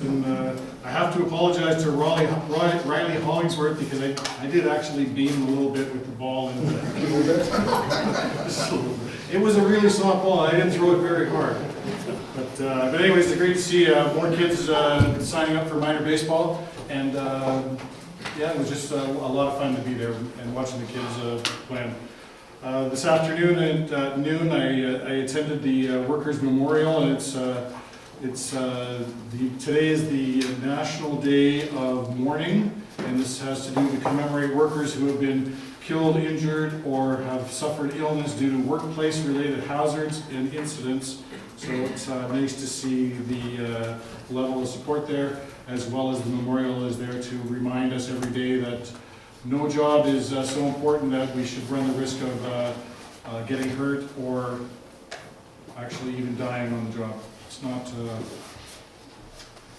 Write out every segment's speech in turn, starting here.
And I have to apologize to Riley Hollingsworth because I did actually beam a little bit with the ball. And it was a really soft ball. I didn't throw it very hard. But anyways, it's great to see more kids signing up for minor baseball. And yeah, it was just a lot of fun to be there and watching the kids playing. This afternoon at noon, I attended the Workers' Memorial, and today is the National Day of Mourning, and this has to do to commemorate workers who have been killed, injured, or have suffered illness due to workplace-related hazards and incidents. So it's nice to see the level of support there, as well as the memorial is there to remind us every day that no job is so important that we should run the risk of getting hurt or actually even dying on the job. It's not,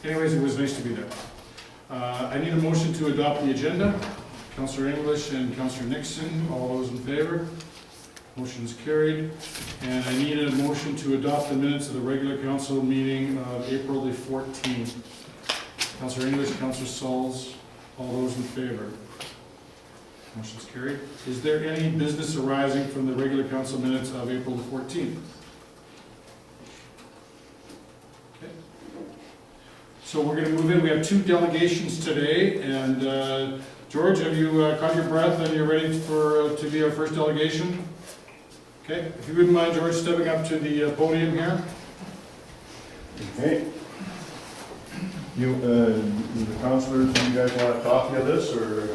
anyways, it was nice to be there. I need a motion to adopt the agenda. Councillor English and Councillor Nixon, all those in favor? Motion is carried. And I need a motion to adopt the minutes of the regular council meeting of April the 14th. Councillor English, Councillor Sauls, all those in favor? Motion is carried. Is there any business arising from the regular council minutes of April the 14th? So we're going to move in. We have two delegations today, and George, have you caught your breath and you're ready for to be our first delegation? Okay, if you wouldn't mind, George, stepping up to the podium here. Okay. You, the councillors, do you guys want a copy of this, or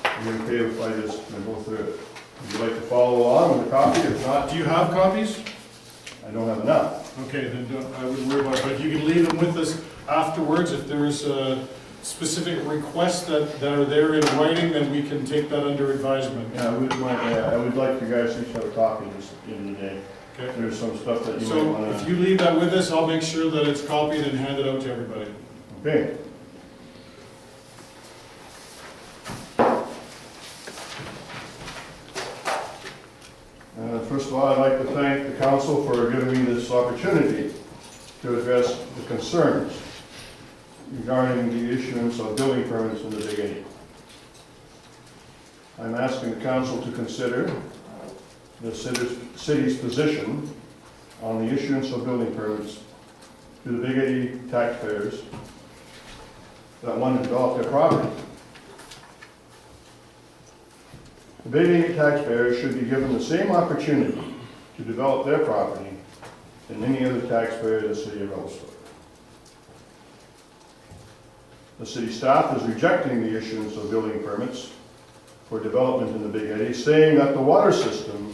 are you okay if I just go through it? Would you like to follow along with a copy? If not, Do you have copies? I don't have enough. Okay, then I wouldn't worry about it, but you can leave them with us afterwards. If there's specific requests that are there in writing, then we can take that under advisement. Yeah, I would like you guys to have a copy just at the end of the day. Okay. There's some stuff that you might So want if to... you leave that with us, I'll make sure that it's copied and handed out to everybody. Okay. First of all, I'd like to thank the council for giving me this opportunity to address the concerns regarding the issuance of building permits in the Big 8. I'm asking the council to consider the city's position on the issuance of building permits to the Big 80 taxpayers that want to develop their property. The Big 80 taxpayers should be given the same opportunity to develop their property than any other taxpayer in the city of Revelstoke. The city staff is rejecting the issuance of building permits for development in the Big 80, saying that the water system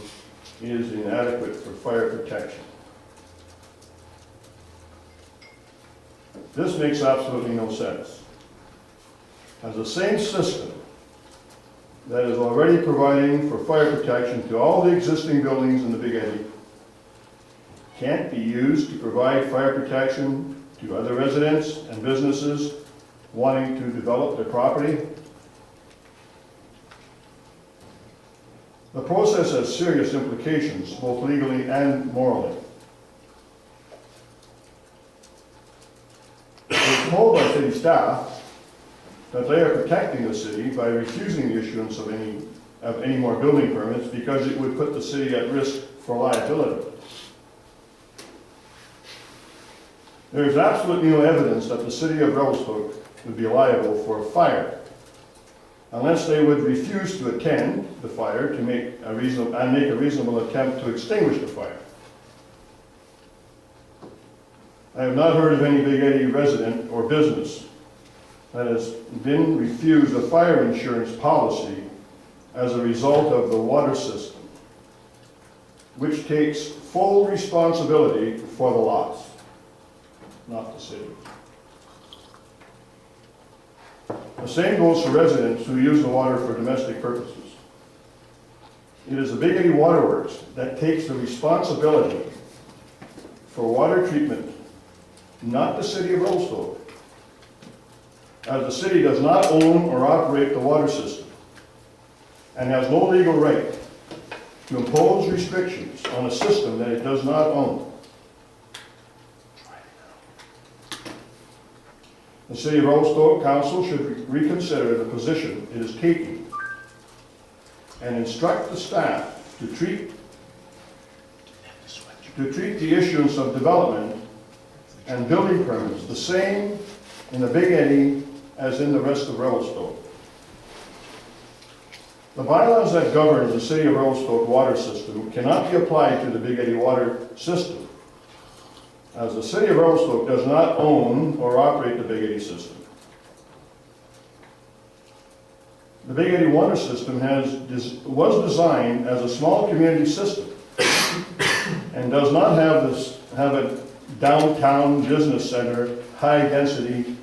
is inadequate for fire protection. This makes absolutely no sense, as the same system that is already providing for fire protection to all the existing buildings in the Big 80 can't be used to provide fire protection to other residents and businesses wanting to develop their property. The process has serious implications, both legally and morally. We're told by city staff that they are protecting the city by refusing the issuance of any more building permits because it would put the city at risk for liability. There is absolutely no evidence that the city of Revelstoke would be liable for a fire unless they would refuse to attend the fire to make a reasonable attempt to extinguish the fire. I have not heard of any Big 80 resident or business that has been refused a fire insurance policy as a result of the water system, which takes full responsibility for the loss, not the city. The same goes for residents who use the water for domestic purposes. It is the Big 80 Waterworks that takes the responsibility for water treatment, not the city of Revelstoke, as the city does not own or operate the water system and has no legal right to impose restrictions on a system that it does not own. The City of Revelstoke Council should reconsider the position it is taking and instruct the staff to treat the issuance of development and building permits the same in the Big Eddy as in the rest of Revelstoke. The bylaws that govern the City of Revelstoke water system cannot be applied to the Big Eddy water system, as the City of Revelstoke does not own or operate the Big Eddy system. The Big Eddy water system was designed as a small community system and does not have a downtown business center, high-density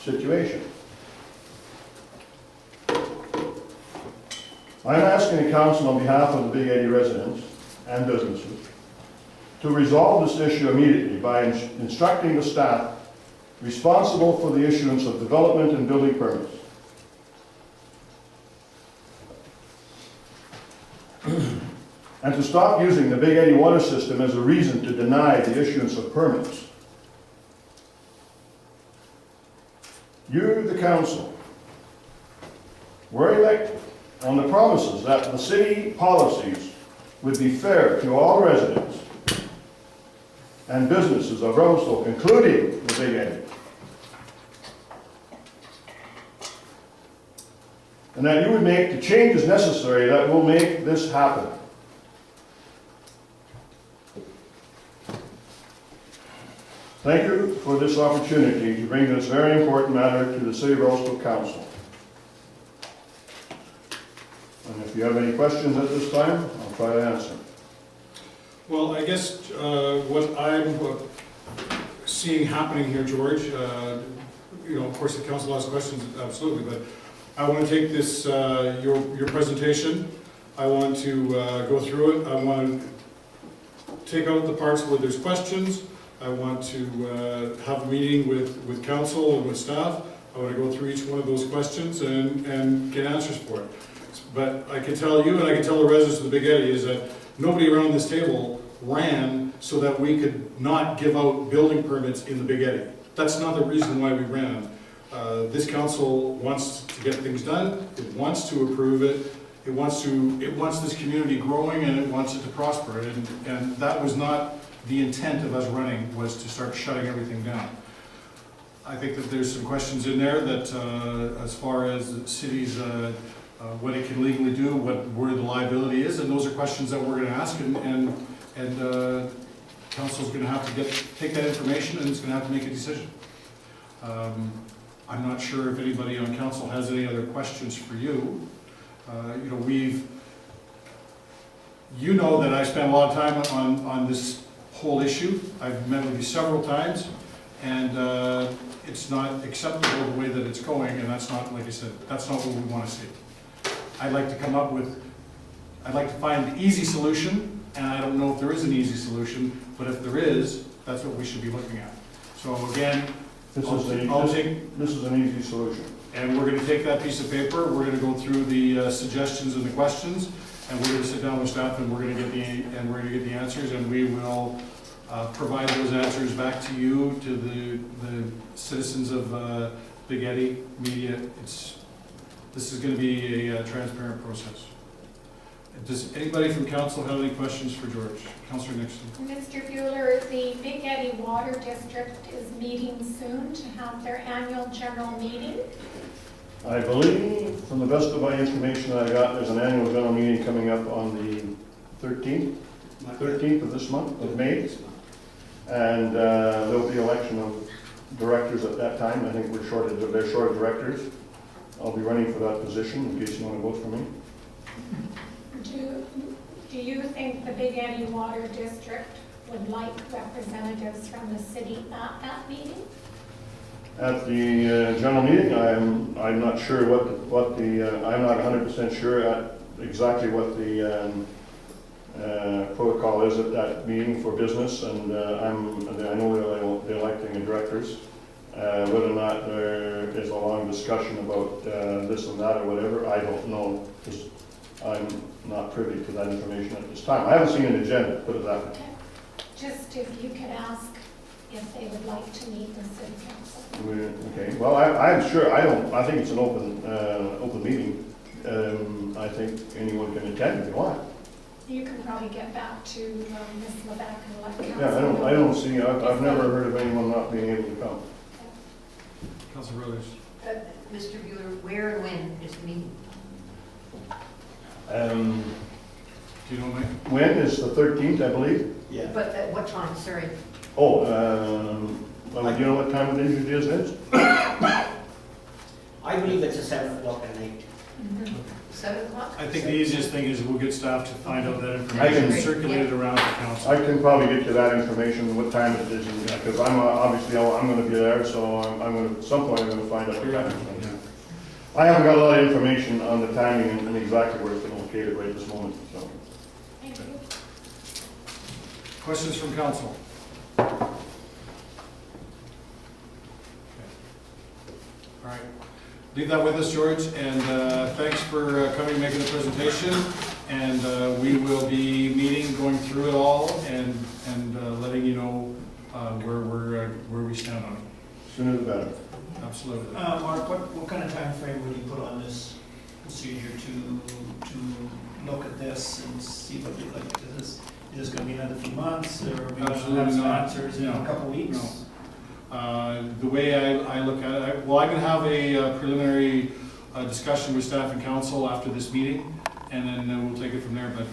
situation. I'm asking the council on behalf of the Big Eddy residents and businesses to resolve this issue immediately by instructing the staff responsible for the issuance of development and building permits and to stop using the Big Eddy water system as a reason to deny the issuance of permits. You, the council, were elected on the promises that the city policies would be fair to all residents and businesses of Revelstoke, including the Big Eddy, and that you would make the changes necessary that will make this happen. Thank you for this opportunity to bring this very important matter to the City of Revelstoke Council. And if you have any questions at this time, I'll try to answer. Well, I guess what I'm seeing happening here, George, of course the council has questions, absolutely, but I want to take this, your presentation, I want to go through it, I want to take out the parts where there's questions, I want to have a meeting with council and with staff, I want to go through each one of those questions and get answers for it. But I can tell you, and I can tell the residents of the Big Eddy, is that nobody around this table ran so that we could not give out building permits in the Big Eddy. That's not the reason why we ran. This council wants to get things done, it wants to approve it, it wants this community growing, and it wants it to prosper. And that was not the intent of us running, was to start shutting everything down. I think that there's some questions in there that, as far as the city's what it can legally do, where the liability is, and those are questions that we're going to ask, and council's going to have to take that information, and it's going to have to make a decision. I'm not sure if anybody on council has any other questions for you. You know that I spent a lot of time on this whole issue. I've met with you several times, and it's not acceptable the way that it's going, and that's not, like I said, that's not what we want to see. I'd like to find the easy solution, and I don't know if there is an easy solution, but if there is, that's what we should be looking at. So again, This is an easy solution. And we're going to take that piece of paper, we're going to go through the suggestions and the questions, and we're going to sit down with staff, and we're going to get the answers, and we will provide those answers back to you, to the citizens of Big Eddy media. This is going to be a transparent process. Does anybody from council have any questions for George? Councillor Nixon. Mr. Bueller, the Big Eddy Water District is meeting soon to have their annual general meeting. I believe, from the best of my information that I got, there's an annual general meeting coming up on the 13th of this month, of May. And there'll be election of directors at that time. I think they're short of directors. I'll be running for that position in case you want to vote for me. Do you think the Big Eddy Water District would like representatives from the city at that meeting? At the general meeting, I'm not sure I'm not 100% sure exactly what the protocol is at that meeting for business, and I know they're electing the directors. Whether or not there is a long discussion about this and that or whatever, I don't know, because I'm not privy to that information at this time. I haven't seen an agenda, put it that way. Just if you could ask if they would like to meet with city council. Okay, well, I'm sure, I think it's an open meeting. I think anyone can attend if they want. You can probably get back to Ms. Lebec and let council. Yeah, I don't see, I've never heard of anyone not being able to come. Councilor Brothers. Mr. Bueller, where and when is the meeting? Do you know, Mike? When is the 13th, I believe? Yeah. But at what time, sorry? Oh, well, do you know what time the injured is? I believe it's a 7 o'clock at night. 7 o'clock? I think the easiest thing is we'll get staff to find out that I information, can- circulate it around the council. I can probably get you that information, what time it is, because I'm obviously, I'm gonna be there, so I'm gonna, at some point, I'm gonna find out what time it is. Yeah. I haven't got a lot of information on the timing and exactly where it's located right this moment, so. Thank you. Questions from council? All right, leave that with us, George, and thanks for coming, making the presentation. And we will be meeting, going through it all, and letting you know where we stand on it. Sooner the better. Absolutely. Mark, what kind of time frame would you put on this procedure to look at this and see what you like? Is this going to be another few months, or are we going to Absolutely have some not. answers in No. a couple of weeks? No. The way I look at it, well, I'm going to have a preliminary discussion with staff and council after this meeting, and then we'll take it from there. But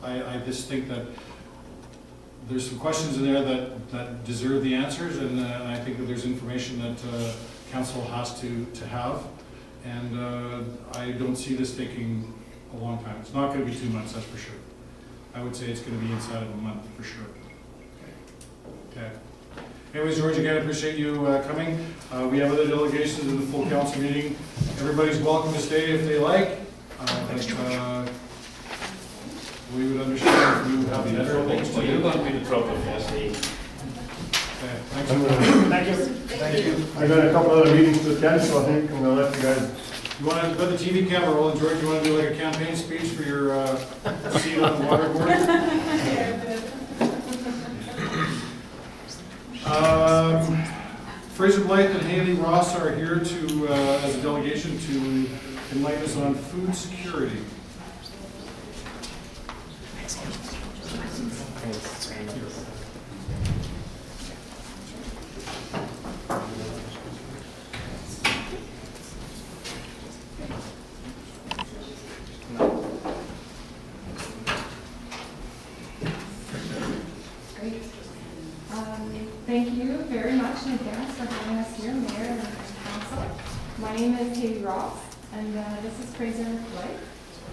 I just think that there's some questions in there that deserve the answers, and I think that there's information that council has to have. And I don't see this taking a long time. It's not going to be 2 months, that's for sure. I would say it's going to be inside of a month, for sure. Okay. Anyways, George, again, I appreciate you coming. We have other delegations in the full council meeting. Everybody's welcome to stay if they like. But we would understand if you have better things to do. Okay, thanks. Thank you. Thank you. I got a couple other meetings to attend, so I think I'm gonna let you guys. You want to put the TV camera rolling, George? You want to do like a campaign speech for your seat on the water board? Fraser Blythe and Haley Ross are here to, as a delegation, to enlighten us on food security. Great. Thank you very much in advance for having us here, Mayor and Council. My name is Haley Ross, and this is Fraser Blythe.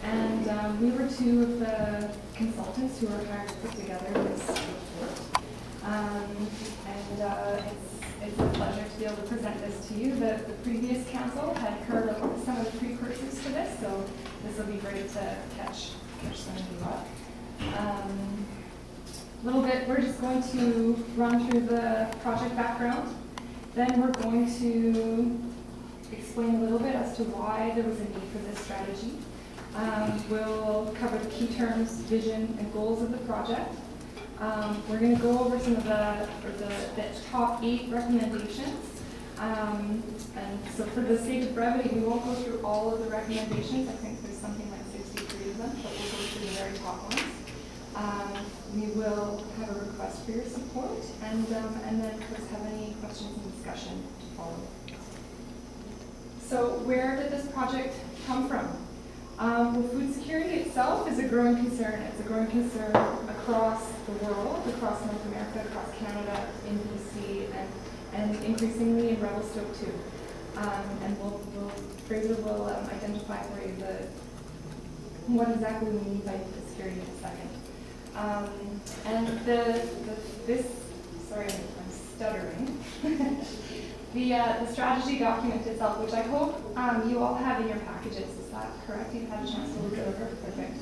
And we were two of the consultants who were hired to put together this report. It's a pleasure to be able to present this to you. The previous council had heard of some of the precursors to this, so this will be great to catch some of you up. A little bit, we're just going to run through the project background. Then we're going to explain a little bit as to why there was a need for this strategy. We'll cover the key terms, vision, and goals of the project. We're going to go over some of the top 8 recommendations. And so for the sake of brevity, we won't go through all of the recommendations. I think there's something like 63 of them, but we'll go through the very top ones. We will have a request for your support, and then of course have any questions and discussion to follow. So where did this project come from? Well, food security itself is a growing concern. It's a growing concern across the world, across North America, across Canada, in BC, and increasingly in Revelstoke too. And Fraser will identify for you what exactly we mean by food security in a second. Sorry, I'm stuttering. The strategy document itself, which I hope you all have in your packages, is that correct? You've had a chance to look it over? Perfect.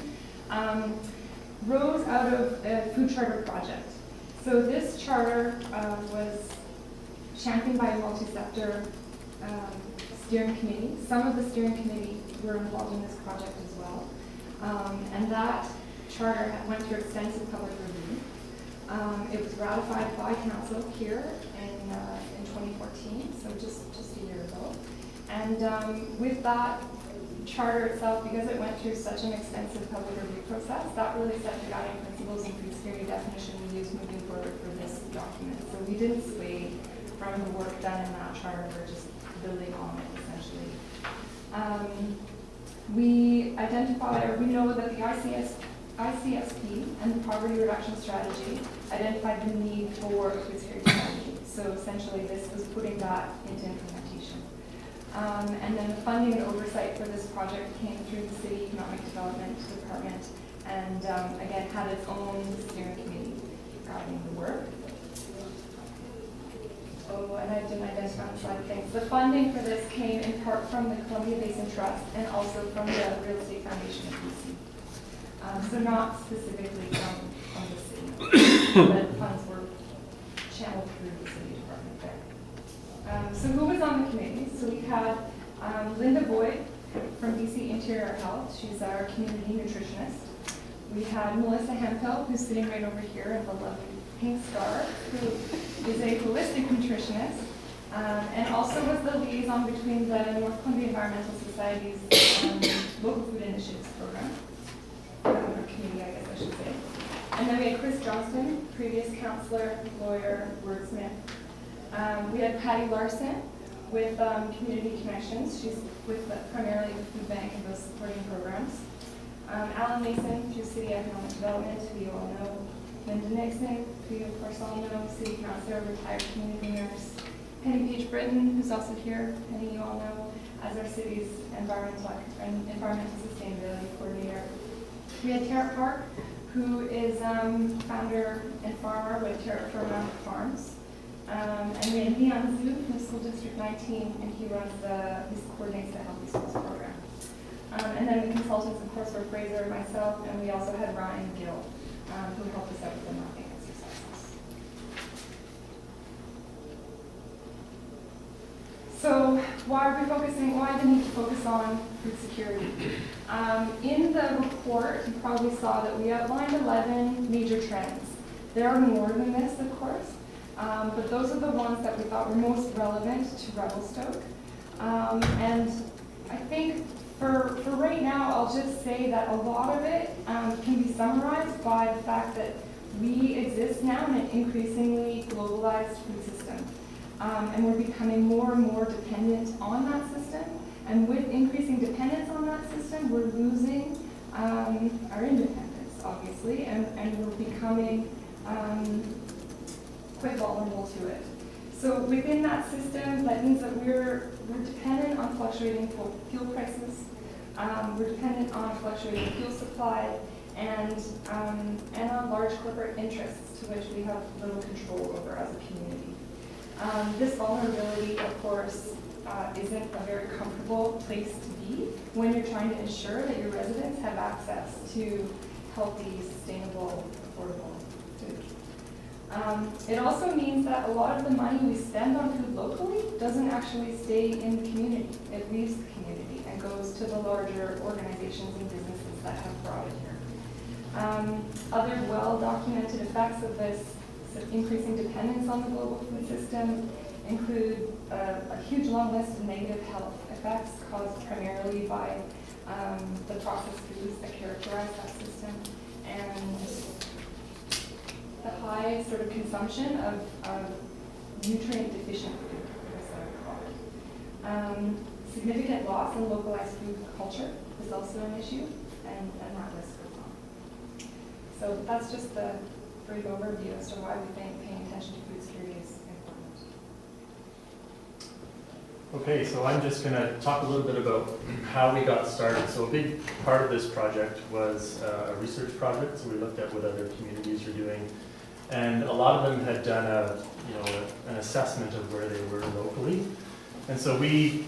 Rose out of a food charter project. So this charter was championed by a multi-sector steering committee. Some of the steering committee were involved in this project as well. And that charter went through extensive public review. It was ratified by council here in 2014, so just a year ago. And with that charter itself, because it went through such an extensive public review process, that really set the guiding principles and food security definition we use moving forward for this document. So we didn't sway from the work done in that charter, we're just building on it essentially. We identify, or we know that the ICSP and the poverty reduction strategy identified the need for a food security strategy. So essentially this was putting that into implementation. And then the funding and oversight for this project came through the City Economic Development Department and again had its own steering committee guiding the work. Oh, and I didn't identify on the side of things. The funding for this came in part from the Columbia Basin Trust and also from the Real Estate Foundation of BC. So not specifically from the city, but funds were channeled through the city department there. So who was on the committee? So we had Linda Boyd from BC Interior Health. She's our community nutritionist. We had Melissa Hempel, who's sitting right over here in the lovely pink scarf, who is a holistic nutritionist, and also was the liaison between the North Columbia Environmental Society's Local Food Initiatives Program, or committee, I guess I should say. And then we had Chris Johnston, previous counselor, lawyer, wordsmith. We had Patty Larson with Community Connections. She's with primarily the food bank and those supporting programs. Alan Mason through City Economic Development, who you all know. Linda Nixon, who you of course all know, City Councilor, retired community nurse. Penny Page Britton, who's also here, Penny you all know, as our city's environmental sustainability coordinator. We had Tara Park, who is founder and farmer with Terra Firma Farms. And we had Leon Zhu from School District 19, and he coordinates the Healthy Schools program. And then the consultants, of course, were Fraser and myself, and we also had Ryan Gill, who helped us out with the mapping exercises. So why the need to focus on food security? In the report, you probably saw that we outlined 11 major trends. There are more than this, of course, but those are the ones that we thought were most relevant to Revelstoke. And I think for right now, I'll just say that a lot of it can be summarized by the fact that we exist now in an increasingly globalized food system. And we're becoming more and more dependent on that system. And with increasing dependence on that system, we're losing our independence, obviously, and we're becoming quite vulnerable to it. So within that system, that means that we're dependent on fluctuating fuel prices. We're dependent on fluctuating fuel supply and on large corporate interests to which we have little control over as a community. This vulnerability, of course, isn't a very comfortable place to be when you're trying to ensure that your residents have access to healthy, sustainable, affordable food. It also means that a lot of the money we spend on food locally doesn't actually stay in the community. It leaves the community and goes to the larger organizations and businesses that have brought it here. Other well-documented effects of this increasing dependence on the global food system include a huge long list of negative health effects caused primarily by the processed foods that characterize that system, and the high sort of consumption of nutrient deficient food, I guess I would call it. Significant loss in localized food culture is also an issue, and that list goes on. So that's just the brief overview as to why we think paying attention to food security is important. Okay, so I'm just going to talk a little bit about how we got started. So a big part of this project was a research project. So we looked at what other communities are doing, and a lot of them had done an assessment of where they were locally. And so we,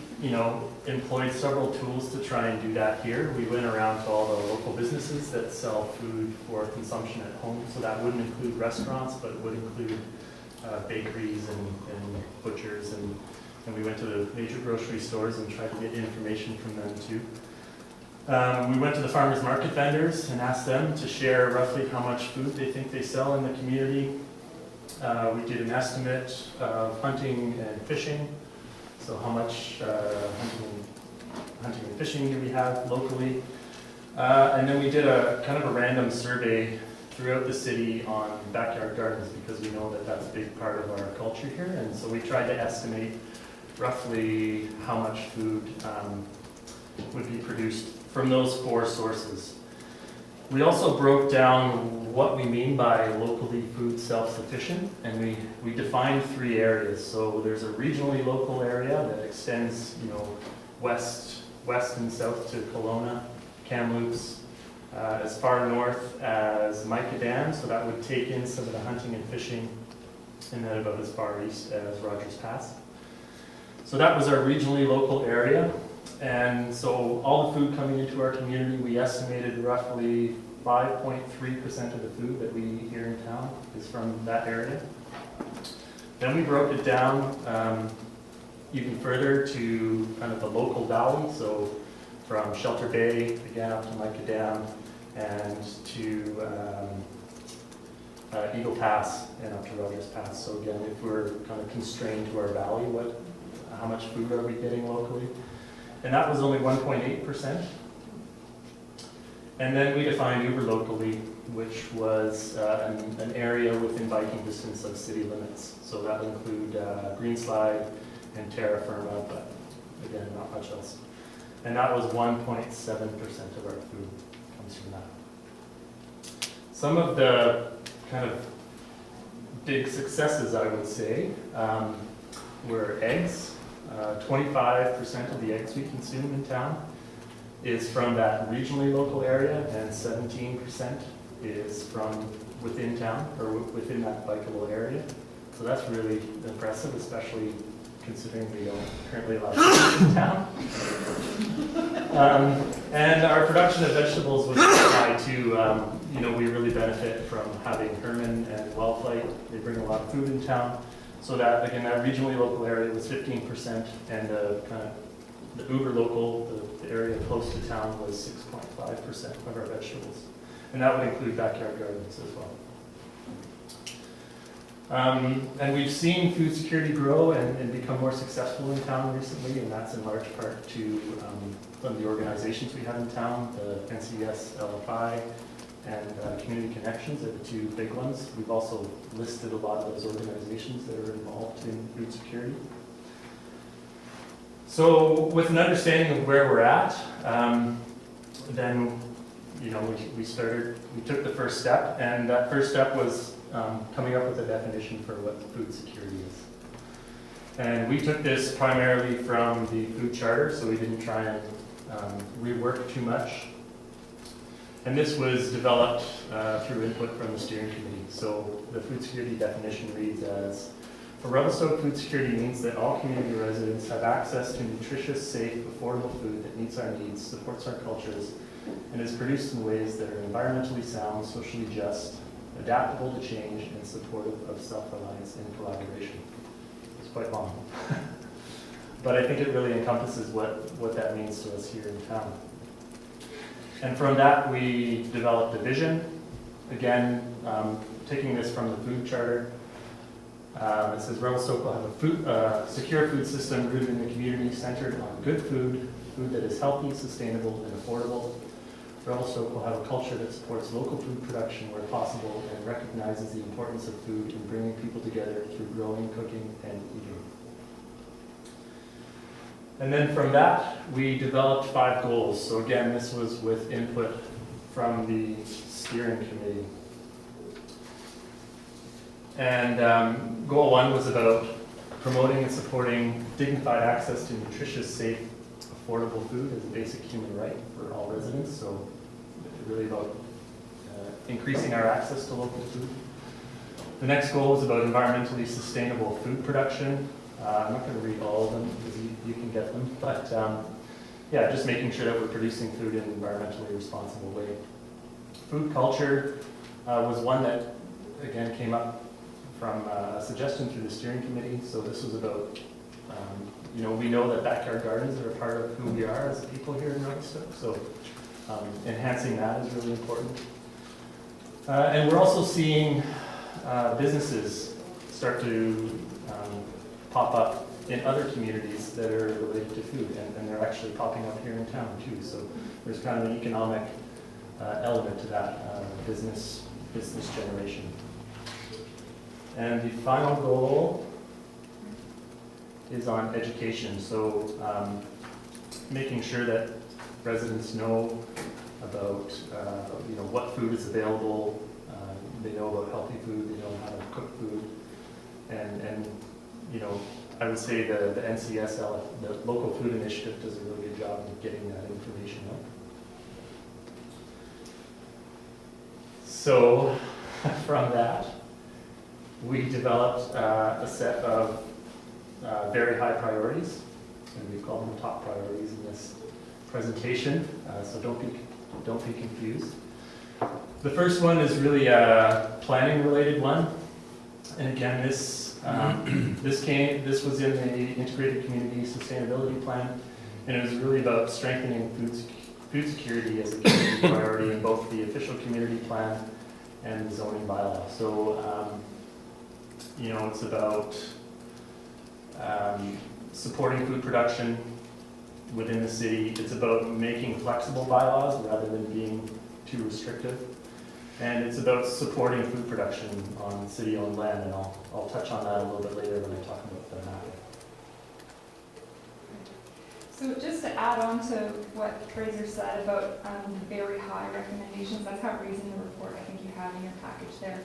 employed several tools to try and do that here. We went around to all the local businesses that sell food for consumption at home. So that wouldn't include restaurants, but it would include bakeries and butchers. And we went to the major grocery stores and tried to get information from them too. We went to the farmers market vendors and asked them to share roughly how much food they think they sell in the community. We did an estimate of hunting and fishing, so how much hunting and fishing do we have locally. And then we did a kind of a random survey throughout the city on backyard gardens because we know that that's a big part of our culture here. And so we tried to estimate roughly how much food would be produced from those 4 sources. We also broke down what we mean by locally food self-sufficient, and we defined 3 areas. So there's a regionally local area that extends, west and south to Kelowna, Kamloops, as far north as Mica Dam, so that would take in some of the hunting and fishing, and then about as far east as Rogers Pass. So that was our regionally local area. And so all the food coming into our community, we estimated roughly 5.3% of the food that we eat here in town is from that area. Then we broke it down even further to kind of the local valley, so from Shelter Bay, again up to Mica Dam, and to Eagle Pass and up to Rogers Pass. So again, if we're kind of constrained to our valley, how much food are we getting locally? And that was only 1.8%. And then we defined uber locally, which was an area within biking distance of city limits. So that would include Greenslide and Terra Firma, but again, not much else. And that was 1.7% of our food comes from that. Some of the kind of big successes, I would say, were eggs. 25% of the eggs we consume in town is from that regionally local area, and 17% is from within town, or within that bikeable area. So that's really impressive, especially considering we don't currently allow chickens in town. And our production of vegetables was high too. We really benefit from having Herman and Wellflight. They bring a lot of food in town. So that, again, that regionally local area was 15%, and kind of the uber local, the area close to town, was 6.5% of our vegetables. And that would include backyard gardens as well. And we've seen food security grow and become more successful in town recently, and that's in large part to some of the organizations we have in town, the NCS LFI, and Community Connections are the 2 big ones. We've also listed a lot of those organizations that are involved in food security. So with an understanding of where we're at, then we took the first step, and that first step was coming up with a definition for what food security is. And we took this primarily from the food charter, so we didn't try and rework too much. And this was developed through input from the steering committee. So the food security definition reads as, for Revelstoke, food security means that all community residents have access to nutritious, safe, affordable food that meets our needs, supports our cultures, and is produced in ways that are environmentally sound, socially just, adaptable to change, and supportive of self-reliance and collaboration. It's quite long. But I think it really encompasses what that means to us here in town. And from that, we developed a vision. Again, taking this from the food charter, it says Revelstoke will have a secure food system rooted in the community, centered on good food that is healthy, sustainable, and affordable. Revelstoke will have a culture that supports local food production where possible and recognizes the importance of food in bringing people together through growing, cooking, and eating. And then from that, we developed 5 goals. So again, this was with input from the steering committee. And goal 1 was about promoting and supporting dignified access to nutritious, safe, affordable food as a basic human right for all residents. So really about increasing our access to local food. The next goal was about environmentally sustainable food production. I'm not going to read all of them because you can get them, but yeah, just making sure that we're producing food in an environmentally responsible way. Food culture was one that, again, came up from a suggestion through the steering committee. So this was about you know, we know that backyard gardens are a part of who we are as people here in Revelstoke, so enhancing that is really important. And we're also seeing businesses start to pop up in other communities that are related to food, and they're actually popping up here in town too. So there's kind of an economic element to that business generation. And the final goal is on education. So making sure that residents know about you know, what food is available. They know about healthy food. They know how to cook food, and you know, I would say the NCSL, the Local Food Initiative, does a really good job of getting that information out. So from that, we developed a set of very high priorities, and we call them top priorities in this presentation. So don't be confused. The first one is really a planning-related one, and again, this was in the Integrated Community Sustainability Plan, and it was really about strengthening food security as a community priority in both the official community plan and the zoning bylaw. So, you know, it's about supporting food production within the city. It's about making flexible bylaws rather than being too restrictive. And it's about supporting food production on city-owned land, and I'll touch on that a little bit later when I talk about the map. So just to add on to what Fraser said about very high recommendations, that's how raising the report I think you have in your package there.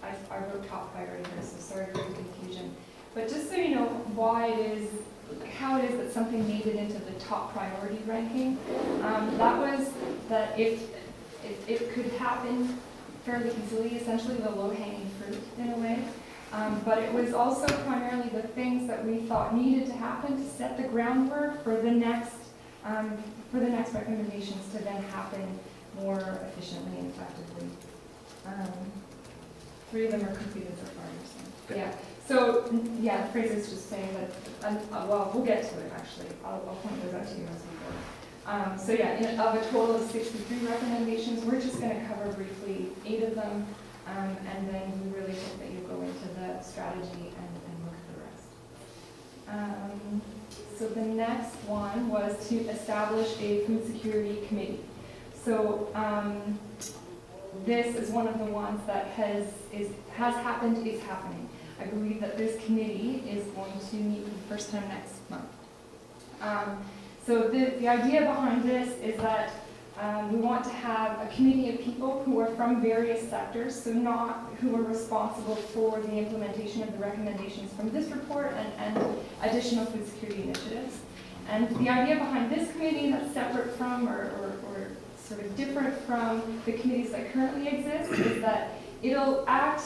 I wrote top priority here, so sorry for the confusion. But just so you know why it is, how it is that something made it into the top priority ranking, that was that if it could happen fairly easily, essentially the low-hanging fruit in a way. But it was also primarily the things that we thought needed to happen to set the groundwork for the next recommendations to then happen more efficiently and effectively. 3 of them are completed so far, so. Yeah. So yeah, Fraser's just saying that. Well, we'll get to it actually. I'll point those out to you as we go. So yeah, of a total of 63 recommendations, we're just going to cover briefly 8 of them, and then we really hope that you go into the strategy and look at the rest. So the next one was to establish a food security committee. So this is one of the ones that has happened, is happening. I believe that this committee is going to meet for the first time next month. So the idea behind this is that we want to have a committee of people who are from various sectors, so not who are responsible for the implementation of the recommendations from this report and additional food security initiatives. And the idea behind this committee that's separate from or sort of different from the committees that currently exist is that it'll act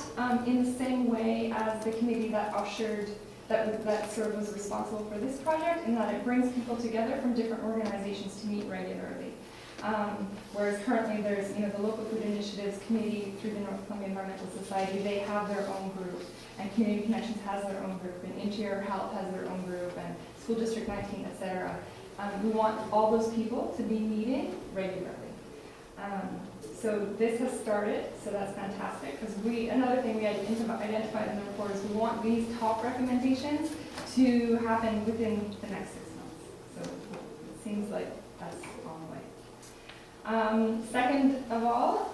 in the same way as the committee that ushered that sort of was responsible for this project, in that it brings people together from different organizations to meet regularly. Whereas currently there's, you know, the Local Food Initiatives Committee through the North Columbia Environmental Society, they have their own group, and Community Connections has their own group, and Interior Health has their own group, and School District 19, etc. We want all those people to be meeting regularly. So this has started, so that's fantastic, because another thing we identified in the report is we want these top recommendations to happen within the next 6 months. So it seems like that's on the way. Second of all,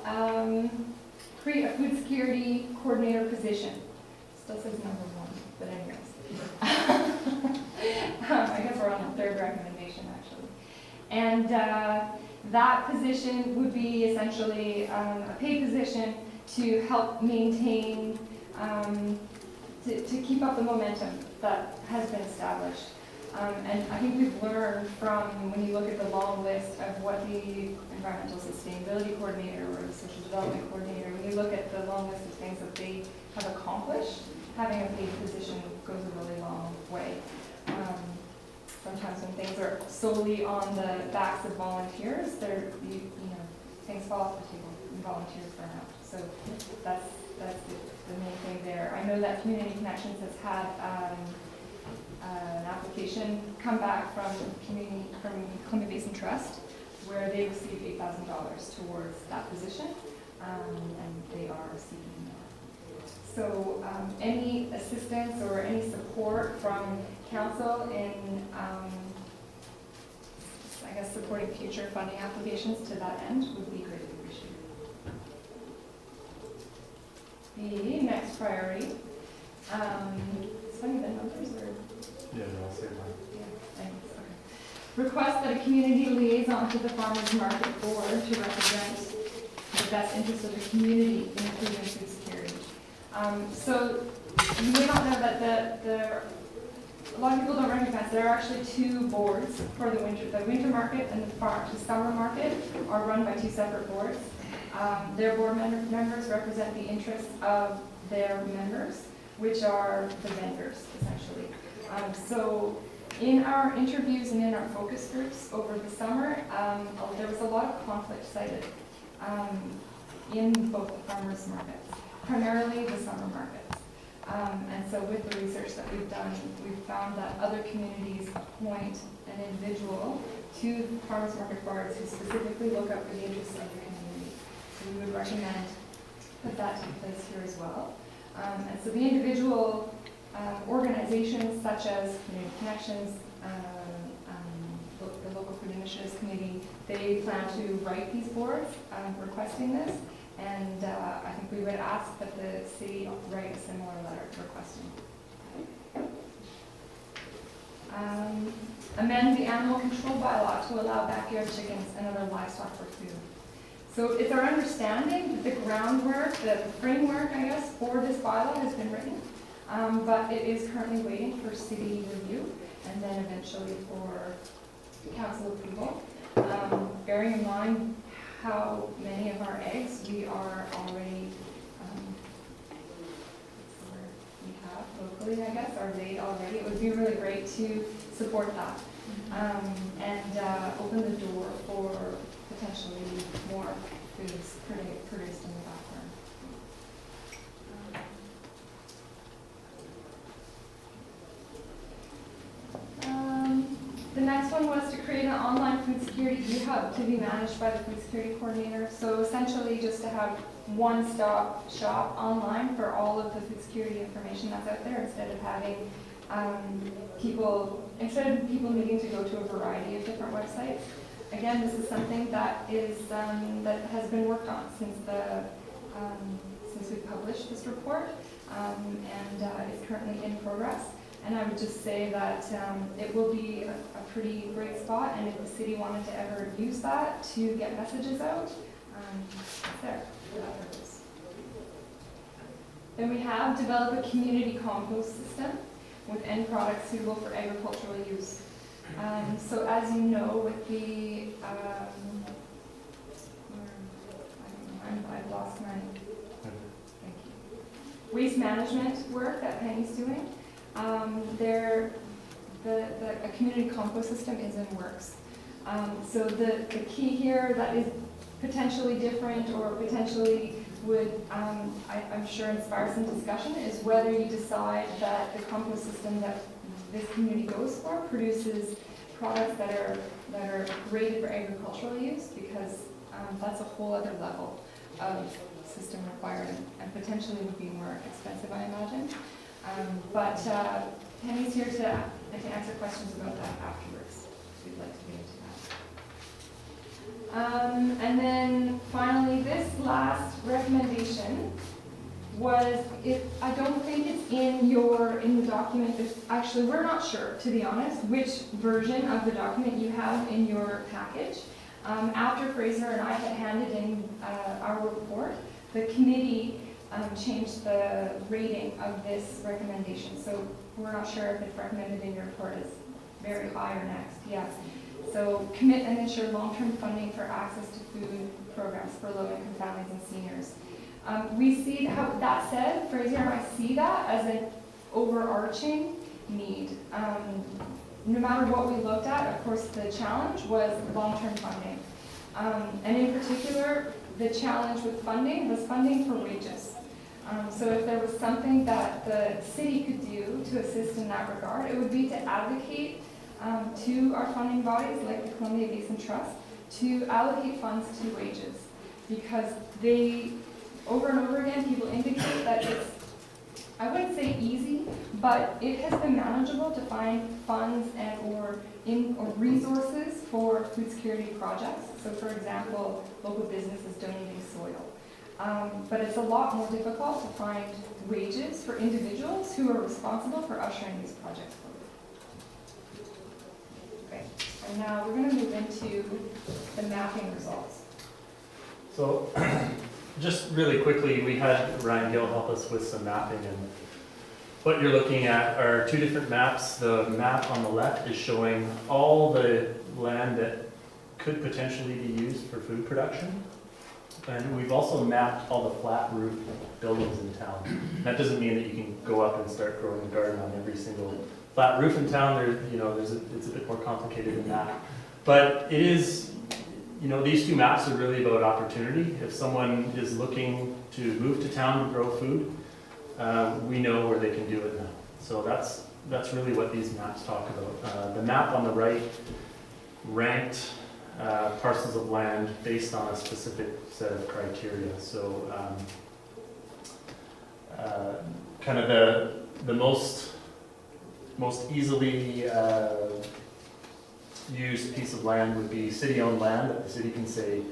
create a food security coordinator position. Still says number 1, but anyways. I guess we're on the 3rd recommendation actually. And that position would be essentially a paid position to help maintain, to keep up the momentum that has been established. And I think we've learned from, when you look at the long list of what the Environmental Sustainability Coordinator or the Social Development Coordinator, when you look at the long list of things that they have accomplished, having a paid position goes a really long way. Sometimes when things are solely on the backs of volunteers, you know, things fall off the table and volunteers burn out. So that's the main thing there. I know that Community Connections has had an application come back from Columbia Basin Trust, where they received $8,000 towards that position, and they are seeking more. So any assistance or any support from council in, I guess, supporting future funding applications to that end would be greatly appreciated. The next priority, some of the numbers or? Yeah, no, I'll say that. Yeah, thanks, okay. Request that a community liaison to the farmers market board to represent the best interests of the community in improving food security. So you may not know that a lot of people don't recognize there are actually two boards for the winter. The winter market and the summer market are run by two separate boards. Their board members represent the interests of their members, which are the vendors, essentially. So in our interviews and in our focus groups over the summer, there was a lot of conflict cited in both the farmers markets, primarily the summer markets. And so with the research that we've done, we've found that other communities appoint an individual to farmers market boards who specifically look out for the interests of the community. So we would recommend that take place here as well. And so the individual organizations such as Community Connections, the Local Food Initiatives Committee, they plan to write these boards requesting this, and I think we would ask that the city write a similar letter requesting. Amend the animal control bylaw to allow backyard chickens and other livestock for food. So it's our understanding that the groundwork, the framework, I guess, for this bylaw has been written, but it is currently waiting for city review and then eventually for council approval. Bearing in mind how many of our eggs we are already, we have locally, I guess, are laid already, it would be really great to support that and open the door for potentially more foods produced in the background. The next one was to create an online food security e-hub to be managed by the food security coordinator. So essentially just to have one-stop shop online for all of the food security information that's out there instead of having people needing to go to a variety of different websites. Again, this is something that has been worked on since we published this report, and is currently in progress. And I would just say that it will be a pretty great spot, and if the city wanted to ever use that to get messages out, it's there for that purpose. Then we have develop a community compost system with end products suitable for agricultural use. So as you know, with the, I've lost my, thank you. Waste management work that Penny's doing. A community compost system is in works. So the key here that is potentially different or potentially would, I'm sure, inspire some discussion is whether you decide that the compost system that this community goes for produces products that are rated for agricultural use, because that's a whole other level of system required and potentially would be more expensive, I imagine. But Penny's here to answer questions about that afterwards, if you'd like to get into that. And then finally, this last recommendation was, I don't think it's in the document. Actually, we're not sure, to be honest, which version of the document you have in your package. After Fraser and I had handed in our report, the committee changed the rating of this recommendation. So we're not sure if it's recommended in your report as very high or next. Yes. So commit and ensure long-term funding for access to food programs for low-income families and seniors. We see how that said, Fraser and I see that as an overarching need. No matter what we looked at, of course, the challenge was long-term funding. And in particular, the challenge with funding was funding for wages. So if there was something that the city could do to assist in that regard, it would be to advocate to our funding bodies like the Columbia Basin Trust to allocate funds to wages, because they, over and over again, people indicate that it's, I wouldn't say easy, but it has been manageable to find funds and or resources for food security projects. So for example, local businesses donating soil. But it's a lot more difficult to find wages for individuals who are responsible for ushering these projects forward. Okay, and now we're going to move into the mapping results. So, just really quickly, we had Ryan Gill help us with some mapping, and what you're looking at are two different maps. The map on the left is showing all the land that could potentially be used for food production. And we've also mapped all the flat roof buildings in town. That doesn't mean that you can go up and start growing a garden on every single flat roof in town. It's a bit more complicated than that. But it is, these two maps are really about opportunity. If someone is looking to move to town to grow food, we know where they can do it now. So that's really what these maps talk about. The map on the right ranked parcels of land based on a specific set of criteria. So kind of the most easily used piece of land would be city-owned land that the city can say,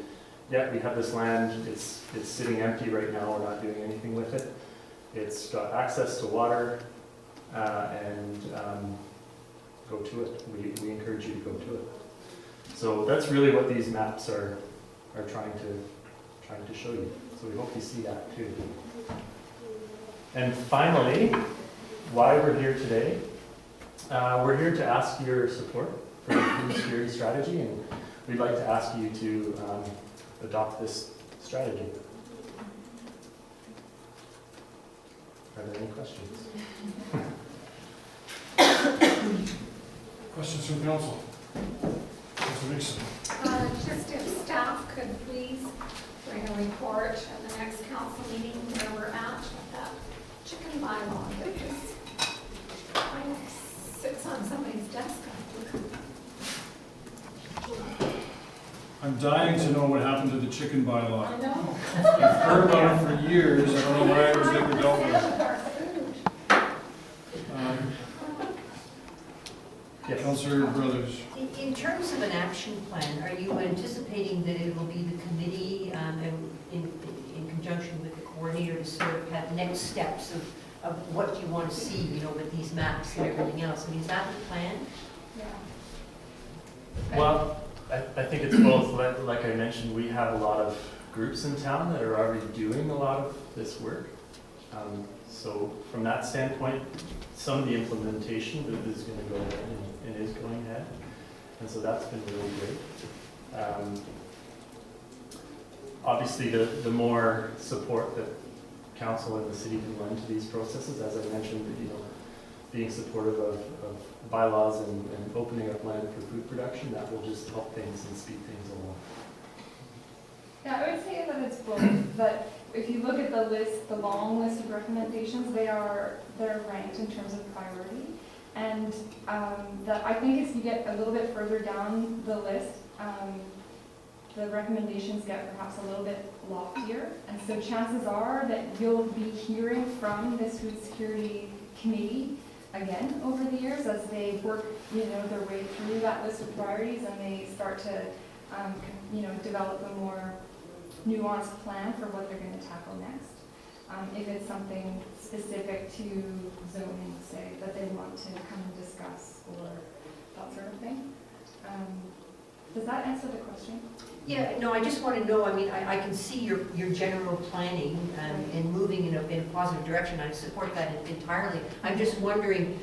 yeah, we have this land, it's sitting empty right now, we're not doing anything with it. It's got access to water, and go to it. We encourage you to go to it. So that's really what these maps are trying to show you. So we hope you see that too. And finally, why we're here today. We're here to ask your support for the food security strategy, and we'd like to ask you to adopt this strategy. Are there any questions? Questions from council? Councilor Nixon. Just if staff could please bring a report at the next council meeting where we're at with that chicken bylaw that just kind of sits on somebody's desk. I'm dying to know what happened to the chicken bylaw. I know. I've heard about it for years. I don't know why it was never dealt with. Councilor Brothers. In terms of an action plan, are you anticipating that it will be the committee in conjunction with the coordinator to sort of have next steps of what you want to see, with these maps and everything else? I mean, is that the plan? Yeah. Well, I think it's both. Like I mentioned, we have a lot of groups in town that are already doing a lot of this work. So from that standpoint, some of the implementation is going to go ahead and is going ahead. And so that's been really great. Obviously, the more support that council and the city can lend to these processes, as I mentioned, being supportive of bylaws and opening up land for food production, that will just help things and speed things along. Yeah, I would say that it's both. But if you look at the list, the long list of recommendations, they're ranked in terms of priority. And I think as you get a little bit further down the list, the recommendations get perhaps a little bit loftier. And so chances are that you'll be hearing from this food security committee again over the years as they work, their way through that list of priorities, and they start to, develop a more nuanced plan for what they're going to tackle next. If it's something specific to zoning, say, that they want to come and discuss or that sort of thing. Does that answer the question? Yeah, no, I just want to know, I can see your general planning and moving in a positive direction. I support that entirely. I'm just wondering,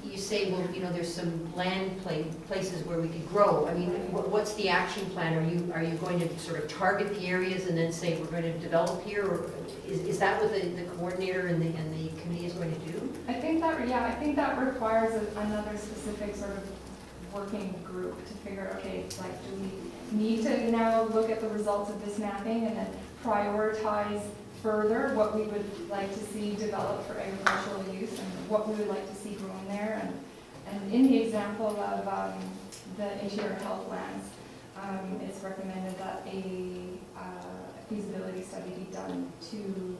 you say, well, there's some land places where we could grow. What's the action plan? Are you going to sort of target the areas and then say we're going to develop here? Or is that what the coordinator and the committee is going to do? I think that requires another specific sort of working group to figure out, okay, do we need to now look at the results of this mapping and then prioritize further what we would like to see developed for agricultural use and what we would like to see grown there. And in the example of the interior health lands, it's recommended that a feasibility study be done to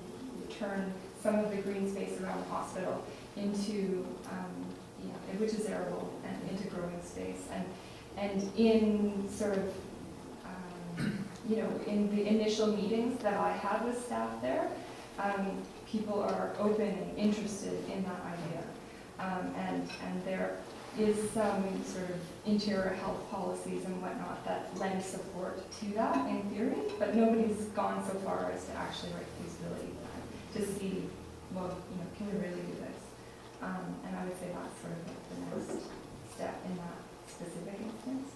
turn some of the green space around the hospital into, which is arable, and into growing space. And in sort of, in the initial meetings that I had with staff there, people are open and interested in that idea. And there is some sort of interior health policies and whatnot that lend support to that in theory, but nobody's gone so far as to actually write a feasibility plan to see, well, can we really do this? And I would say that's sort of like the next step in that specific instance.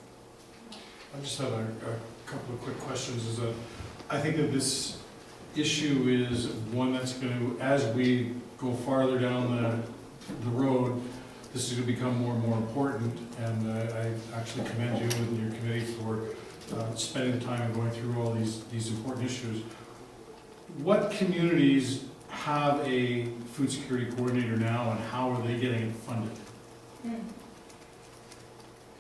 I just have a couple of quick questions. Is that I think that this issue is one that's going to, as we go farther down the road, this is going to become more and more important. And I actually commend you and your committee for spending the time and going through all these important issues. What communities have a food security coordinator now, and how are they getting it funded?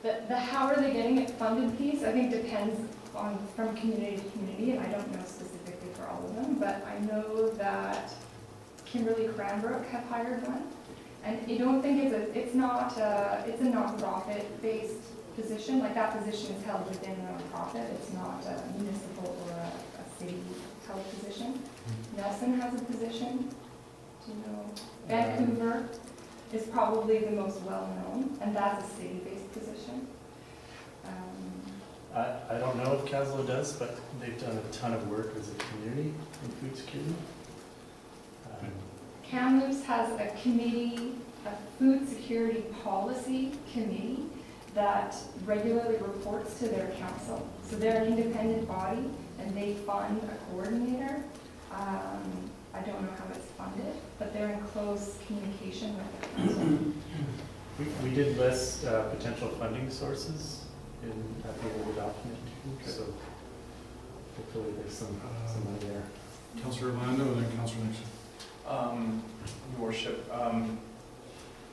The how are they getting it funded piece, I think depends on from community to community, and I don't know specifically for all of them, but I know that Kimberly Cranbrook have hired one, and I don't think it's a nonprofit based position. Like that position is held within a nonprofit. It's not a municipal or a city held position. Nelson has a position. Do you know? Vancouver is probably the most well-known, and that's a city-based position. I don't know if Caslo does, but they've done a ton of work as a community in food security. Kamloops has a committee, a food security policy committee that regularly reports to their council. So they're an independent body, and they fund a coordinator. I don't know how it's funded, but they're in close communication with the council. We did list potential funding sources at the end of the document too, so hopefully there's some money there. Councillor Orlando and then Councillor Nixon. Your Worship,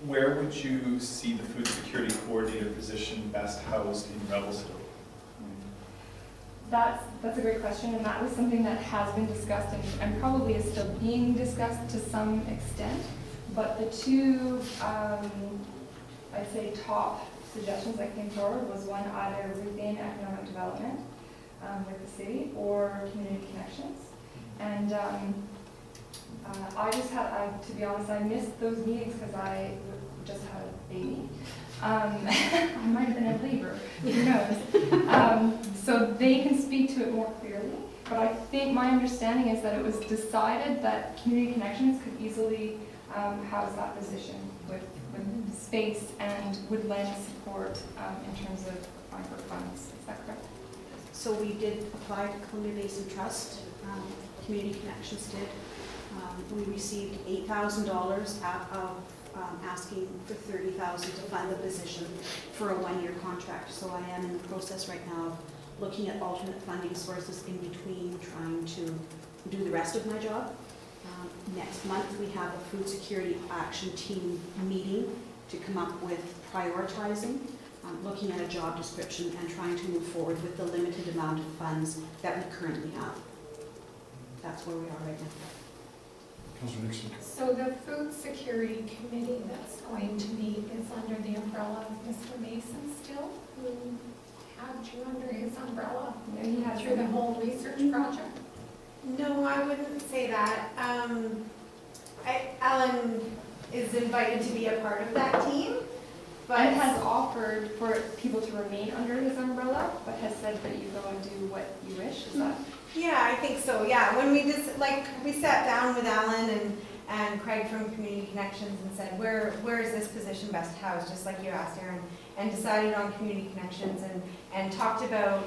where would you see the food security coordinator position best housed in Revelstoke? That's a great question, and that was something that has been discussed and probably is still being discussed to some extent. But the two, I'd say, top suggestions that came forward was one either within economic development with the city or community connections. And I just had, to be honest, I missed those meetings because I just had a baby. I might have been in labor, who knows? So they can speak to it more clearly. But I think my understanding is that it was decided that community connections could easily house that position with space and would lend support in terms of applying for funds. Is that correct? So we did apply to Columbia Basin Trust. Community Connections did. We received $8,000 out of asking for $30,000 to fund the position for a one-year contract. So I am in the process right now of looking at alternate funding sources in between trying to do the rest of my job. Next month we have a food security action team meeting to come up with prioritizing, looking at a job description and trying to move forward with the limited amount of funds that we currently have. That's where we are right now. Councillor Nixon. So the food security committee that's going to meet is under the umbrella of Mr. Mason still, who had you under his umbrella He has through the whole research project? No, I wouldn't say that. Alan is invited to be a part of that team, but and has offered for people to remain under his umbrella, but has said that you go and do what you wish. Is that? yeah, I think so. Yeah, when we sat down with Alan and Craig from Community Connections and said, where is this position best housed, just like you asked, Aaron, and decided on Community Connections and talked about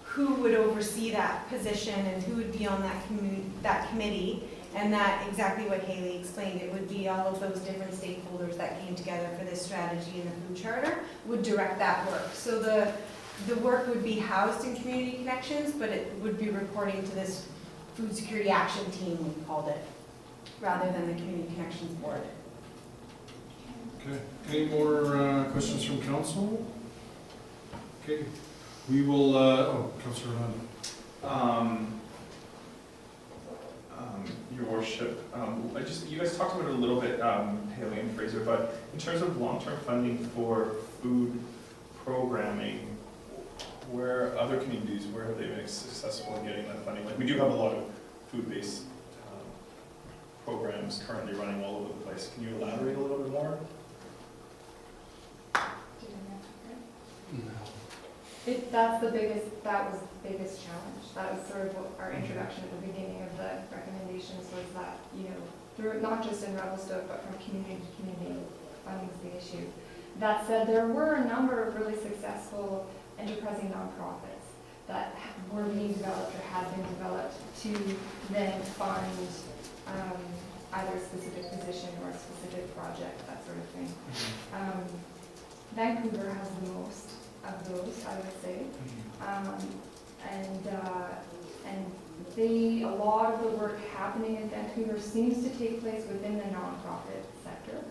who would oversee that position and who would be on that committee, and that exactly what Haley explained, it would be all of those different stakeholders that came together for this strategy in the food charter would direct that work. So the work would be housed in Community Connections, but it would be reporting to this food security action team, we called it, rather than the Community Connections Board. Okay, any more questions from council? Okay, we will, Councillor Hernando. Your worship, you guys talked about it a little bit, Haley and Fraser, but in terms of long-term funding for food programming, where other communities, where have they been successful in getting that funding? Like, we do have a lot of food-based programs currently running all over the place. Can you elaborate a little bit more? That was the biggest challenge. That was sort of what our introduction at the beginning of the recommendations was that, through, not just in Revelstoke, but from community to community, funding is the issue. That said, there were a number of really successful enterprising nonprofits that were being developed or had been developed to then fund either a specific position or a specific project, that sort of thing. Vancouver has the most of those, I would say. A lot of the work happening in Vancouver seems to take place within the nonprofit sector,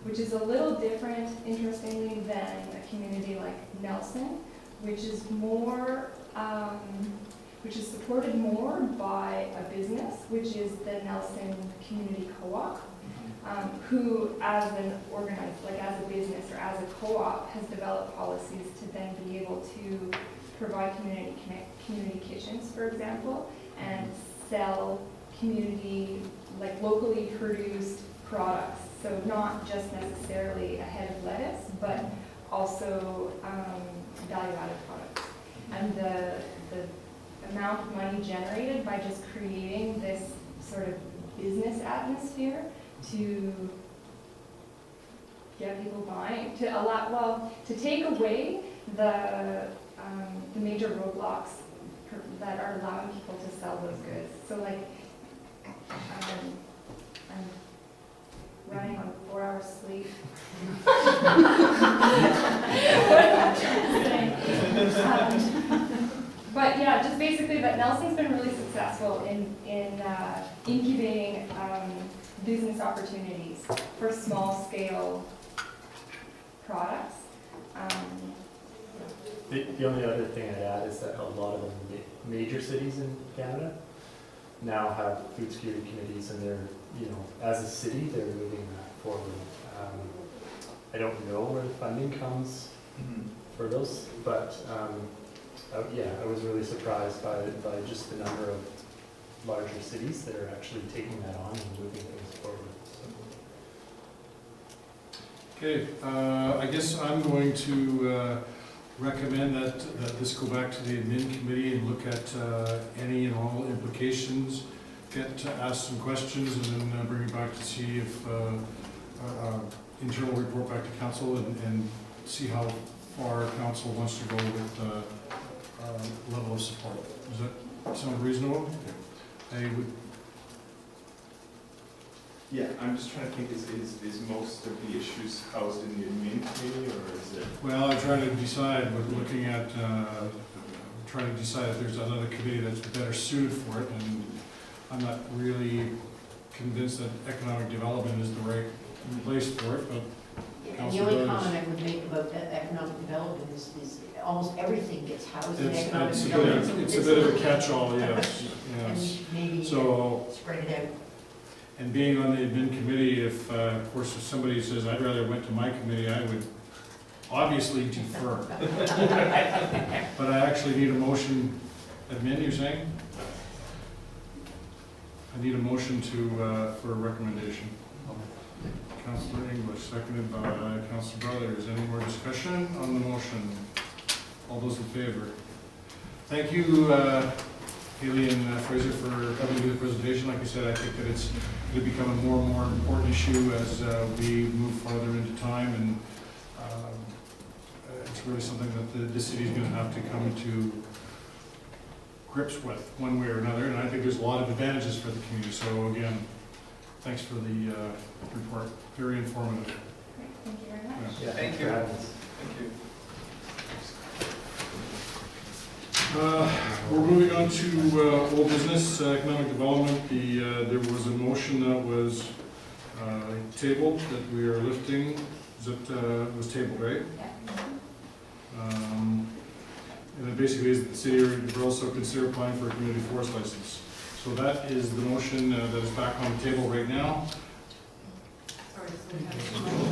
which is a little different, interestingly, than a community like Nelson, which is more, which is supported more by a business, which is the Nelson Community Co-op, who, as an organized, like as a business or as a co-op, has developed policies to then be able to provide community kitchens, for example, and sell community, like locally produced products. So not just necessarily a head of lettuce, but also value-added products. And the amount of money generated by just creating this sort of business atmosphere to get people buying, to take away the major roadblocks that are allowing people to sell those goods. So like, I'm running on 4 hours sleep. But yeah, just basically that Nelson's been really successful in incubating business opportunities for small scale products. The only other thing I'd add is that a lot of the major cities in Canada now have food security committees, and they're, as a city, they're moving that forward. I don't know where the funding comes for those, but I was really surprised by just the number of larger cities that are actually taking that on and moving things forward. Okay, I guess I'm going to recommend that this go back to the admin committee and look at any and all implications, get to ask some questions, and then bring it back to see if internal report back to council and see how far council wants to go with level of support. Does that sound reasonable? I would. Yeah, I'm just trying to think, is most of the issues housed in the admin committee, or is it? Well, I'm trying to decide, with looking at, trying to decide if there's another committee that's better suited for it, and I'm not really convinced that economic development is the right place for it, but And the only comment I would make about economic development is almost everything gets housed in economic development. it's a bit of a catch-all, yes, yes. And maybe So, spread it out. and being on the admin committee, of course, if somebody says, I'd rather went to my committee, I would obviously defer. But I actually need a motion, admin, you're saying? I need a motion for a recommendation. Councillor English, seconded by Councillor Brothers. Any more discussion on the motion? All those in favor? Thank you, Haley and Fraser, for coming to the presentation. Like I said, I think that it's going to become a more and more important issue as we move farther into time, and it's really something that the city is going to have to come to grips with one way or another, and I think there's a lot of advantages for the community. So again, thanks for the report. Very informative. Great, thank you very much. Yeah, Thank you. for having us. Thank you. We're moving on to old business, economic development. There was a motion that was tabled that we are lifting. Was tabled, right? And it basically is that the city will also consider applying for a community forest license. So that is the motion that is back on the table right now.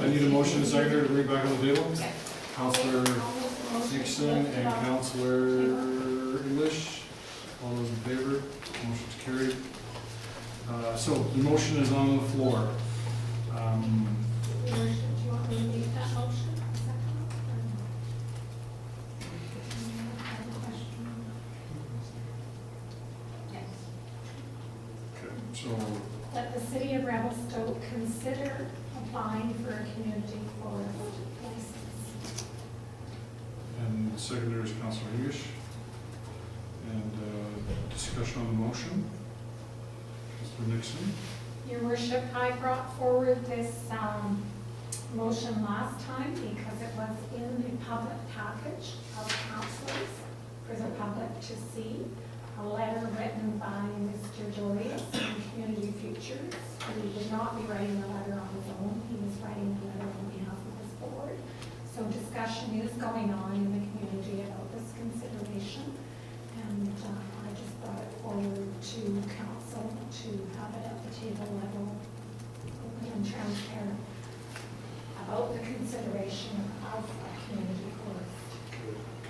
I need a motion and a seconder to bring it back on the table. Councillor Nixon and Councillor English. All those in favor? Motion's carried. So the motion is on the floor. Do you want me to make that motion? Okay, so That the city of Revelstoke consider applying for a community forest license. and the seconder is Councillor English. And discussion on the motion. Councillor Nixon. Your worship, I brought forward this motion last time because it was in the public package of councillors for the public to see. A letter written by Mr. Dorius from Community Futures. He would not be writing a letter on his own, he was writing a letter on behalf of his board. So discussion is going on in the community about this consideration. And I just brought it forward to council to have it at the table level, open and transparent, about the consideration of a community forest.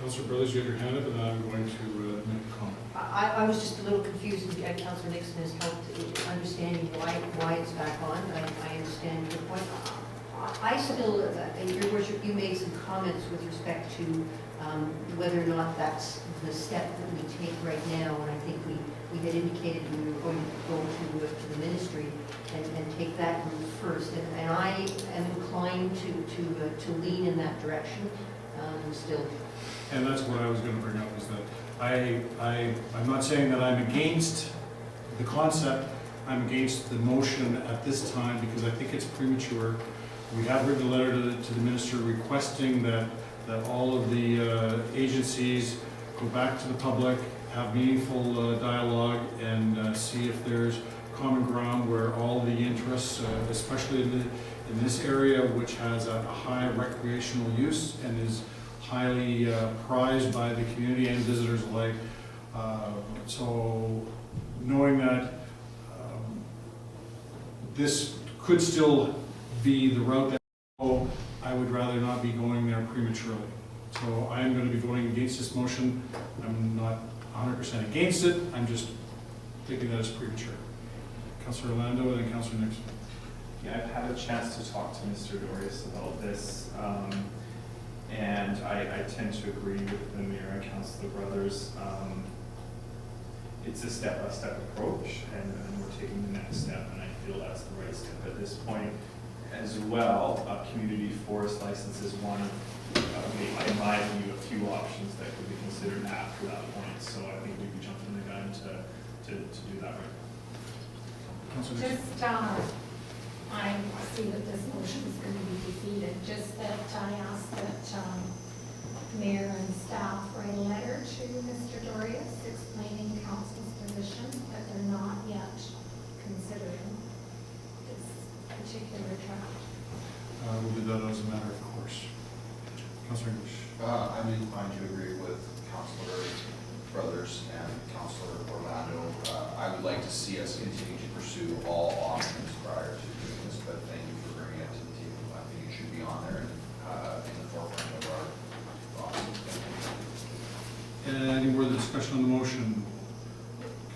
Councillor Brothers, you have your hand up, and then I'm going to make a comment. I was just a little confused, and Councillor Nixon has helped understanding why it's back on. I understand your point. I still, your worship, you made some comments with respect to whether or not that's the step that we take right now, and I think we had indicated we were going to go to the ministry and take that route first, and I am inclined to lean in that direction still. And that's what I was going to bring up, is that I'm not saying that I'm against the concept, I'm against the motion at this time because I think it's premature. We have written a letter to the minister requesting that all of the agencies go back to the public, have meaningful dialogue, and see if there's common ground where all the interests, especially in this area, which has a high recreational use and is highly prized by the community and visitors alike. So knowing that this could still be the route that I would rather not be going there prematurely. So I am going to be voting against this motion. I'm not 100% against it. I'm just thinking that it's premature. Councillor Orlando and then Councillor Nixon. Yeah, I've had a chance to talk to Mr. Dorius about this, and I tend to agree with the mayor and Councillor Brothers. It's a step-by-step approach, and we're taking the next step, and I feel that's the right step at this point. As well, a community forest license is one of, in my view, a few options that could be considered after that point. So I think we'd be jumping the gun to do that right now. Councillor Nixon. Just, I see that this motion is going to be defeated, just that I ask that mayor and staff write a letter to Mr. Dorius explaining council's position, that they're not yet considering this particular draft. We'll do that as a matter of course. Councillor English. I'm inclined to agree with Councillor Brothers and Councillor Orlando. I would like to see us continue to pursue all options prior to doing this, but thank you for bringing it to the table. I think it should be on there and in the forefront of our thoughts. Any more discussion on the motion?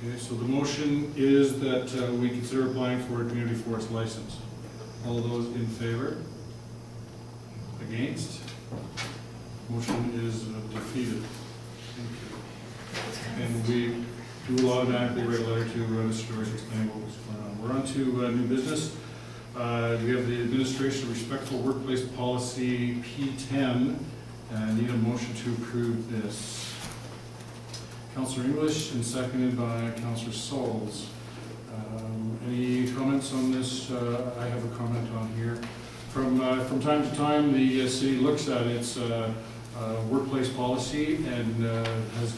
Okay, so the motion is that we consider applying for a community forest license. All those in favor? Against? Motion is defeated. Thank you. And we will automatically write a letter to Mr. Dorius explaining what was going on. We're on to new business. We have the Administration Respectful Workplace Policy P10. Need a motion to approve this. Councillor English and seconded by Councillor Souls. Any comments on this? I have a comment on here. From time to time, the city looks at its workplace policy and has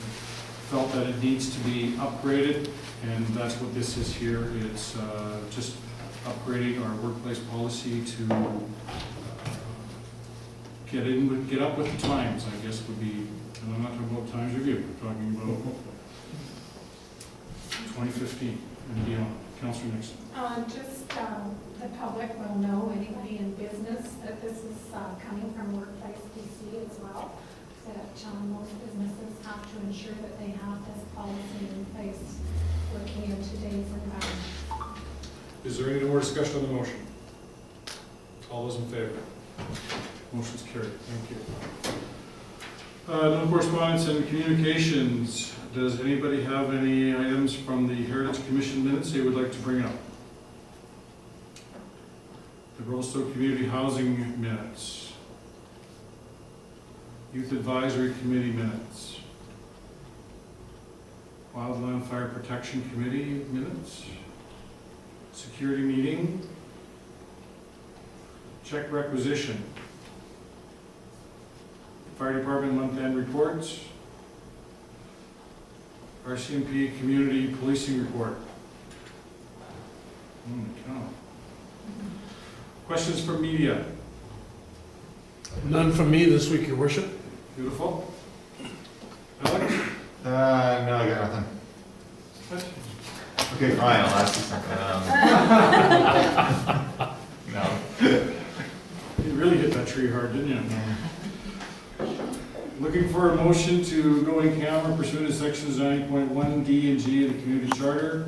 felt that it needs to be upgraded, and that's what this is here. It's just upgrading our workplace policy to get up with the times, I guess would be, and I'm not talking about times review, I'm talking about 2015 and beyond. Councillor Nixon. The public will know, anybody in business, that this is coming from Workplace DC as well, that most businesses have to ensure that they have this policy in place working in today's environment. Is there any more discussion on the motion? All those in favor? Motion's carried. Thank you. No correspondence and communications. Does anybody have any items from the Heritage Commission minutes they would like to bring up? The Roseau Community Housing minutes. Youth Advisory Committee minutes. Wildland Fire Protection Committee minutes. Security meeting. Check requisition. Fire Department month-end reports. RCMP Community Policing Report. Cow. Questions from media? None from me this week, Your Worship. Beautiful. Alex? No, I got nothing. What? Okay, fine, I'll ask you something. No. You really hit that tree hard, didn't you? Looking for a motion to go in camera pursuant to sections 90.1 D and G of the Community Charter.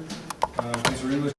Councillor English.